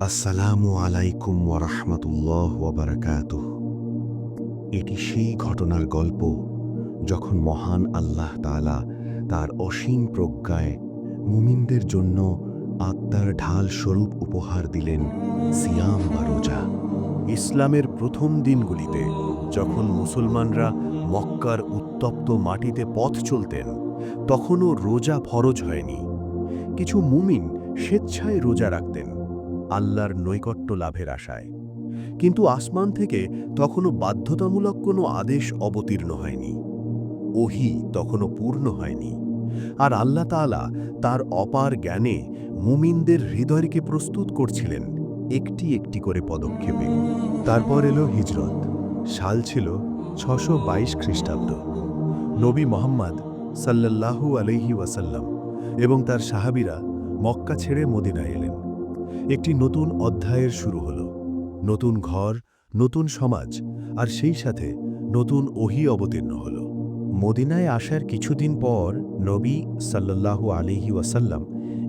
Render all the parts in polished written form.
আসসালামু আলাইকুম ওয়া রাহমাতুল্লাহ ওয়া বারাকাতুহু। এটি সেই ঘটনার গল্প যখন মহান আল্লাহ তাআলা তার অসীম প্রজ্ঞায় মুমিনদের জন্য আত্মার ঢাল স্বরূপ উপহার দিলেন সিয়াম বা রোজা। ইসলামের প্রথম দিনগুলিতে যখন মুসলমানরা মক্কার উত্তপ্ত মাটিতে পথ চলতেন, তখনও রোজা ফরজ হয়নি। কিছু মুমিন স্বেচ্ছায় রোজা রাখতেন আল্লাহর নৈকট্য লাভের আশায়, কিন্তু আসমান থেকে তখনও বাধ্যতামূলক কোনো আদেশ অবতীর্ণ হয়নি। ওহী তখনও পূর্ণ হয়নি, আর আল্লাহ তাআলা তার অপার জ্ঞানে মুমিনদের হৃদয়কে প্রস্তুত করছিলেন একটি একটি করে পদক্ষেপে। তারপর এলো হিজরত। সাল ছিল ৬২২ খ্রিস্টাব্দ। নবী মোহাম্মদ সাল্লাল্লাহু আলাইহি ওয়াসাল্লাম এবং তার সাহাবীরা মক্কা ছেড়ে মদিনায় এলেন। একটি নতুন অধ্যায়ের শুরু হলো। নতুন ঘর, নতুন সমাজ, আর সেই সাথে নতুন ওহী অবতীর্ণ হলো। মদিনায় আসার কিছুদিন পর নবী সাল্লাল্লাহু আলাইহি ওয়াসাল্লাম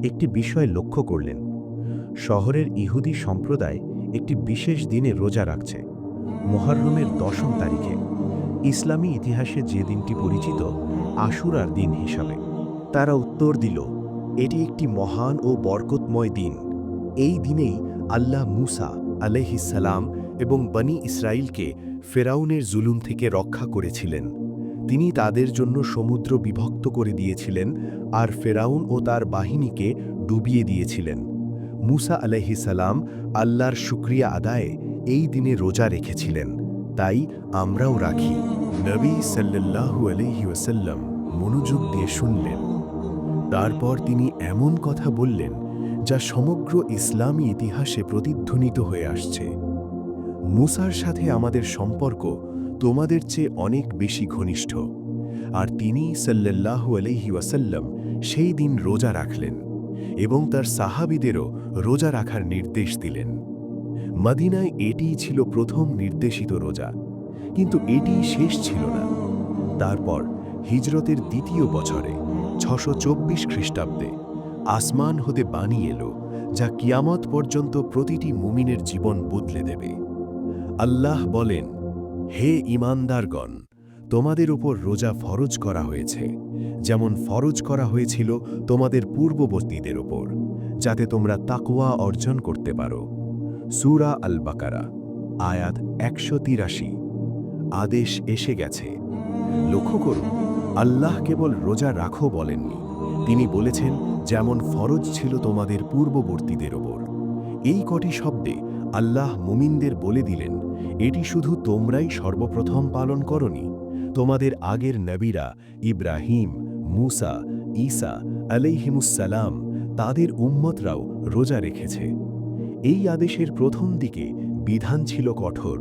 একটি বিষয় লক্ষ্য করলেন। শহরের ইহুদি সম্প্রদায় একটি বিশেষ দিনে রোজা রাখছে, মুহররমের ১০ম তারিখে, ইসলামী ইতিহাসে যে দিনটি পরিচিত আশুরার দিন হিসাবে। তারা উত্তর দিল, এটি একটি মহান ও বরকতময় দিন। এই দিনেই আল্লাহ মূসা আলাইহিস সালাম এবং বনি ইসরাইলকে ফেরাউনের জুলুম থেকে রক্ষা করেছিলেন। তিনি তাদের জন্য সমুদ্র বিভক্ত করে দিয়েছিলেন আর ফেরাউন ও তার বাহিনীকে ডুবিয়ে দিয়েছিলেন। মূসা আলাইহিস সালাম আল্লাহর শুকরিয়া আদায়ে এই দিনে রোজা রেখেছিলেন, তাই আমরাও রাখি। নবী সাল্লাল্লাহু আলাইহি ওয়াসাল্লাম মনোযোগ দিয়ে শুনলেন। তারপর তিনি এমন কথা বললেন যা সমগ্র ইসলামী ইতিহাসে প্রতিধ্বনিত হয়ে আসছে। মূসার সাথে আমাদের সম্পর্ক তোমাদের চেয়ে অনেক বেশি ঘনিষ্ঠ। আর তিনি সাল্লাল্লাহু আলাইহি ওয়াসাল্লাম সেই দিন রোজা রাখলেন এবং তার সাহাবীদেরও রোজা রাখার নির্দেশ দিলেন। মদিনায় এটিই ছিল প্রথম নির্দেশিত রোজা, কিন্তু এটিই শেষ ছিল না। তারপর হিজরতের দ্বিতীয় বছরে ৬২৪ খ্রিস্টাব্দে আসমান হতে বাণী এলো, যা কিয়ামত পর্যন্ত প্রতিটি মুমিনের জীবন বদলে দেবে। আল্লাহ বলেন, হে ঈমানদারগণ, তোমাদের উপর রোজা ফরজ করা হয়েছে, যেমন ফরজ করা হয়েছিল তোমাদের পূর্ববর্তীদের উপর, যাতে তোমরা তাকওয়া অর্জন করতে পারো। সূরা আল বাকারা, আয়াত ১৮৩। আদেশ এসে গেছে। লক্ষ্য করুন, আল্লাহ কেবল রোজা রাখো বলেননি, তিনি বলেছেন যেমন ফরজ ছিল তোমাদের পূর্ববর্তীদের ওপর। এই কটি শব্দে আল্লাহ মুমিনদের বলে দিলেন, এটি শুধু তোমরাই সর্বপ্রথম পালন করনি, তোমাদের আগের নবীরা ইব্রাহিম, মূসা, ঈসা আলাইহিমুসসালাম, তাদের উম্মতরাও রোজা রেখেছে। এই আদেশের প্রথম দিকে বিধান ছিল কঠোর।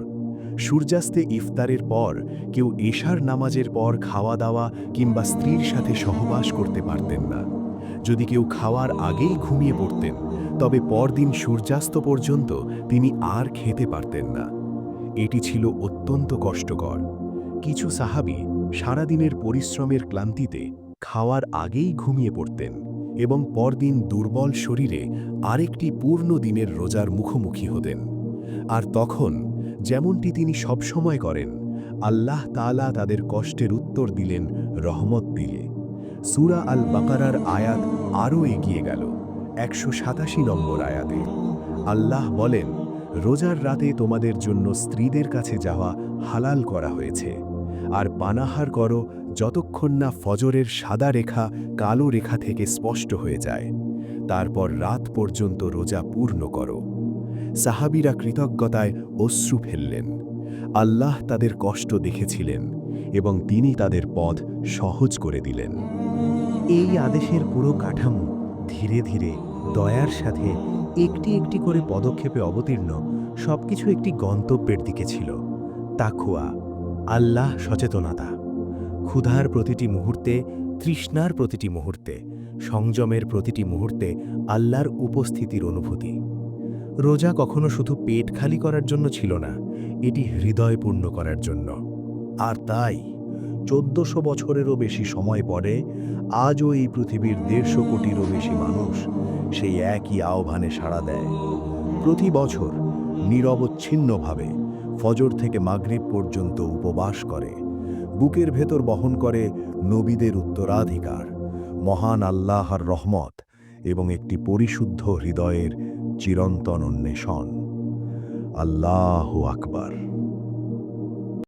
সূর্যাস্তে ইফতারের পর কেউ এশার নামাজের পর খাওয়া দাওয়া কিংবা স্ত্রীর সাথে সহবাস করতে পারতেন না। যদি কেউ খাওয়ার আগেই ঘুমিয়ে পড়তেন, তবে পরদিন সূর্যাস্ত পর্যন্ত তিনি আর খেতে পারতেন না। এটি ছিল অত্যন্ত কষ্টকর। কিছু সাহাবী সারাদিনের পরিশ্রমের ক্লান্তিতে খাওয়ার আগেই ঘুমিয়ে পড়তেন এবং পরদিন দুর্বল শরীরে আরেকটি পূর্ণ দিনের রোজার মুখোমুখি হতেন। আর তখন, যেমনটি তিনি সবসময় করেন, আল্লাহ তাআলা তাদের কষ্টের উত্তর দিলেন রহমত দিয়ে। সূরা আল বাকারার আয়াত আরও এগিয়ে গেল ১৮৭ নম্বর আয়াতে। আল্লাহ বলেন, রোজার রাতে তোমাদের জন্য স্ত্রীদের কাছে যাওয়া হালাল করা হয়েছে, আর পানাহার করো যতক্ষণ না ফজরের সাদা রেখা কালো রেখা থেকে স্পষ্ট হয়ে যায়। তারপর রাত পর্যন্ত রোজা পূর্ণ করো। সাহাবীরা কৃতজ্ঞতায় অশ্রু ফেললেন। আল্লাহ তাদের কষ্ট দেখেছিলেন এবং তিনি তাদের পথ সহজ করে দিলেন। এই আদেশের পুরো কাঠামো ধীরে ধীরে দয়ার সাথে একটি একটি করে পদক্ষেপে অবতীর্ণ, সবকিছু একটি গন্তব্যের দিকে ছিল। তাকওয়া, আল্লাহ সচেতনতা, ক্ষুধার প্রতিটি মুহূর্তে, তৃষ্ণার প্রতিটি মুহূর্তে, সংযমের প্রতিটি মুহূর্তে আল্লাহর উপস্থিতির অনুভূতি। রোজা কখনো শুধু পেট খালি করার জন্য ছিল না, এটি হৃদয় পূর্ণ করার জন্য। আর তাই ১৪০০ বছরেরও বেশি সময় পরে আজও এই পৃথিবীর ১৫০ কোটিরও বেশি মানুষ সেই একই আহ্বানে সাড়া দেয়। প্রতি বছর নিরবচ্ছিন্নভাবে ফজর থেকে মাগরিব পর্যন্ত উপবাস করে, বুকের ভেতর বহন করে নবীদের উত্তরাধিকার, মহান আল্লাহর রহমত এবং একটি পরিশুদ্ধ হৃদয়ের চিরন্তন অন্বেষণ। আল্লাহু আকবার।